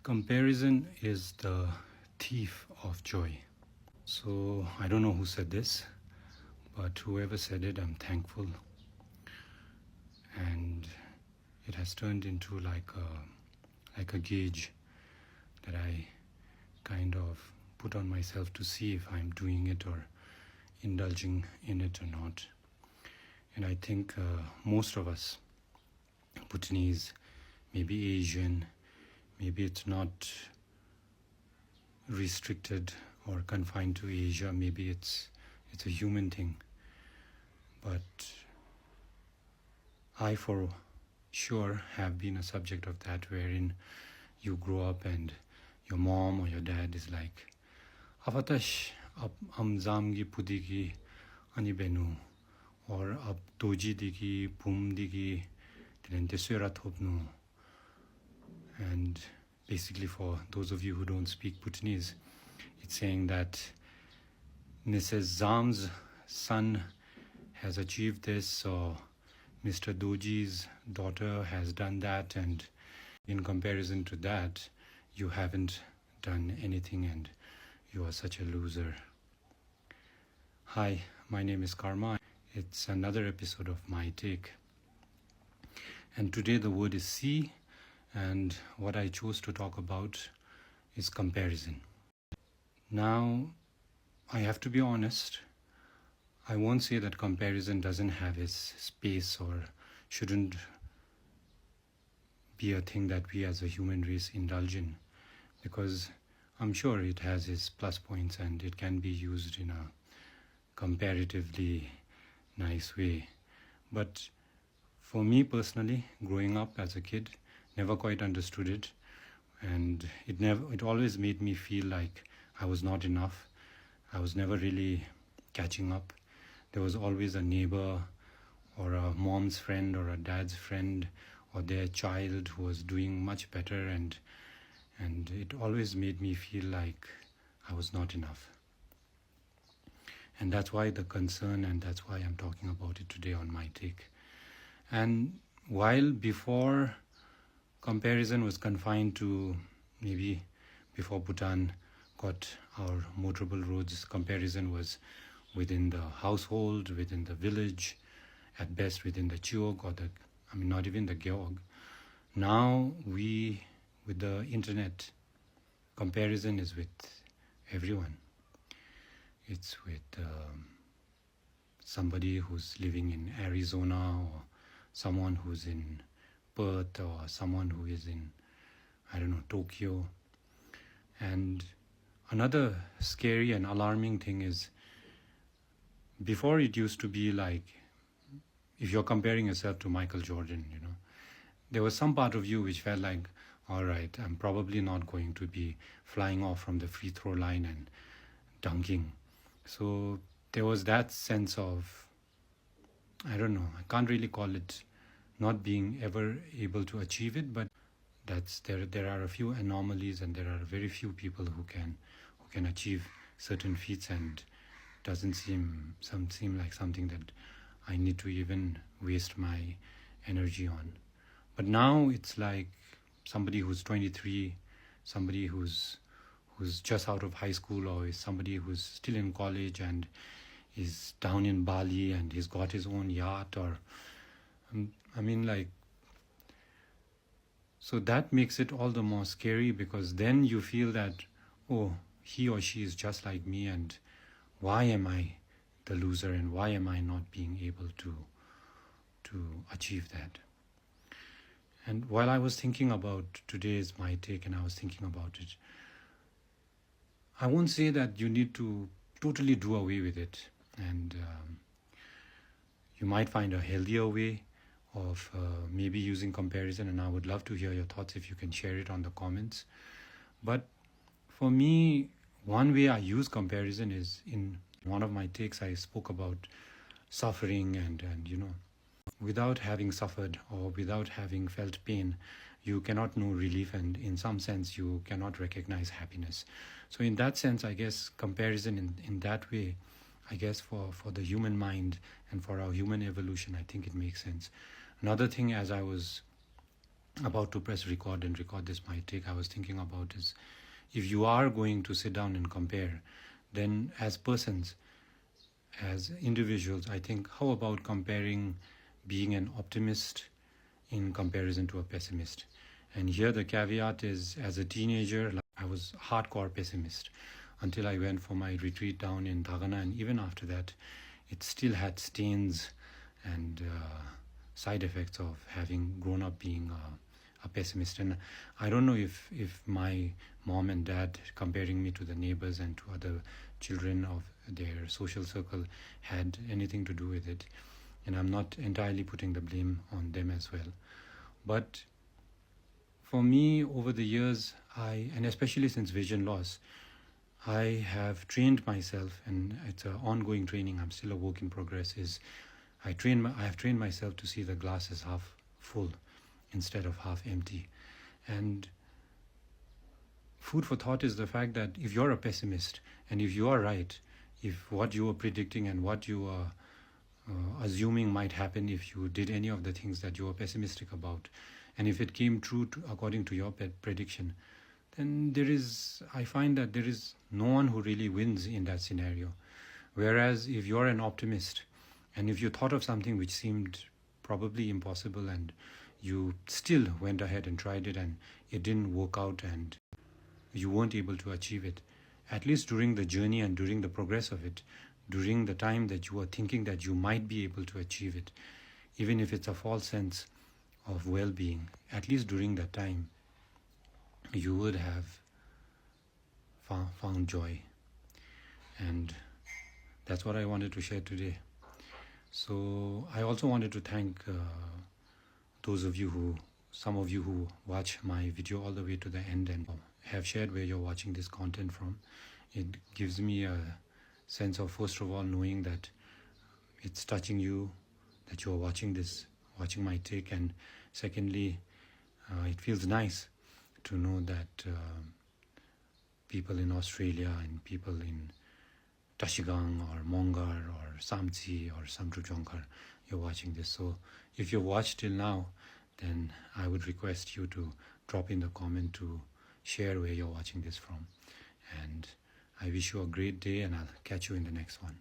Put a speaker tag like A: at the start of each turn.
A: Comparison is the thief of joy. So I don't know who said this, but whoever said it, I'm thankful. And it has turned into like a gauge that I kind of put on myself to see if I'm doing it or indulging in it or not. And I think most of us, Bhutanese, maybe Asian, maybe it's not restricted or confined to Asia, maybe it's a human thing. But I for sure have been a subject of that, wherein you grow up and your mom or your dad is like, Afatash ab amzamgi pudigi anibenu, or ab toji digi pum digi tinentesura thopnu. And basically, for those of you who don't speak Bhutanese, it's saying that Mrs. Zam's son has achieved this, or Mr. Doji's daughter has done that, and in comparison to that, you haven't done anything and you are such a loser. Hi, my name is Karma. It's another episode of My Take. And today the word is see, and what I chose to talk about is comparison. Now, I have to be honest. I won't say that comparison doesn't have its space or shouldn't be a thing that we as a human race indulge in, because I'm sure it has its plus points and it can be used in a comparatively nice way. But for me personally, growing up as a kid, never quite understood it, and it always made me feel like I was not enough. I was never really catching up. There was always a neighbor or a mom's friend or a dad's friend or their child who was doing much better, and it always made me feel like I was not enough. And that's why the concern, and that's why I'm talking about it today on My Take. And while before comparison was confined to maybe before Bhutan got our motorable roads, comparison was within the household, within the village, at best within the Chiog or not even the Geog. Now with the internet, comparison is with everyone. It's with somebody who's living in Arizona, or someone who's in Perth, or someone who is in, Tokyo. And another scary and alarming thing is, before it used to be like, if you're comparing yourself to Michael Jordan, there was some part of you which felt like, all right, I'm probably not going to be flying off from the free throw line and dunking. So there was that sense of, I can't really call it not being ever able to achieve it, but there are a few anomalies, and there are very few people who can achieve certain feats, and doesn't seem like something that I need to even waste my energy on. But now it's like somebody who's 23, somebody who's just out of high school, or is somebody who's still in college and is down in Bali and he's got his own yacht, or so that makes it all the more scary, because then you feel that, oh, he or she is just like me, and why am I the loser, and why am I not being able to achieve that? And while I was thinking about today's My Take, and I was thinking about it, I won't say that you need to totally do away with it, and you might find a healthier way of maybe using comparison, and I would love to hear your thoughts if you can share it on the comments. But for me, one way I use comparison is, in one of my takes I spoke about suffering, and without having suffered or without having felt pain, you cannot know relief, and in some sense you cannot recognize happiness. So in that sense, I guess comparison in that way, I guess for the human mind and for our human evolution, I think it makes sense. Another thing, as I was about to press record and record this my take, I was thinking about is, if you are going to sit down and compare, then as persons, as individuals, I think, how about comparing being an optimist in comparison to a pessimist? And here the caveat is, as a teenager, like, I was hardcore pessimist until I went for my retreat down in Dagana, and even after that, it still had stains and side effects of having grown up being a pessimist. And I don't know if my mom and dad comparing me to the neighbors and to other children of their social circle had anything to do with it. And I'm not entirely putting the blame on them as well. But for me, over the years, and especially since vision loss, I have trained myself, and it's an ongoing training, I'm still a work in progress, I have trained myself to see the glass as half full instead of half empty. And food for thought is the fact that if you're a pessimist, and if you are right, if what you are predicting and what you are assuming might happen if you did any of the things that you were pessimistic about, and if it came true according to your prediction, then I find that there is no one who really wins in that scenario. Whereas if you're an optimist, and if you thought of something which seemed probably impossible and you still went ahead and tried it and it didn't work out and you weren't able to achieve it, at least during the journey and during the progress of it, during the time that you were thinking that you might be able to achieve it, even if it's a false sense of well-being, at least during that time, you would have found joy. And that's what I wanted to share today. So I also wanted to thank some of you who watch my video all the way to the end and have shared where you're watching this content from. It gives me a sense of, first of all, knowing that it's touching you, that you're watching my take, and secondly, it feels nice to know that people in Australia and people in Tashigang or Mongar or Samtsi or Samtrujonkar, you're watching this. So if you've watched till now, then I would request you to drop in the comment to share where you're watching this from. And I wish you a great day, and I'll catch you in the next one.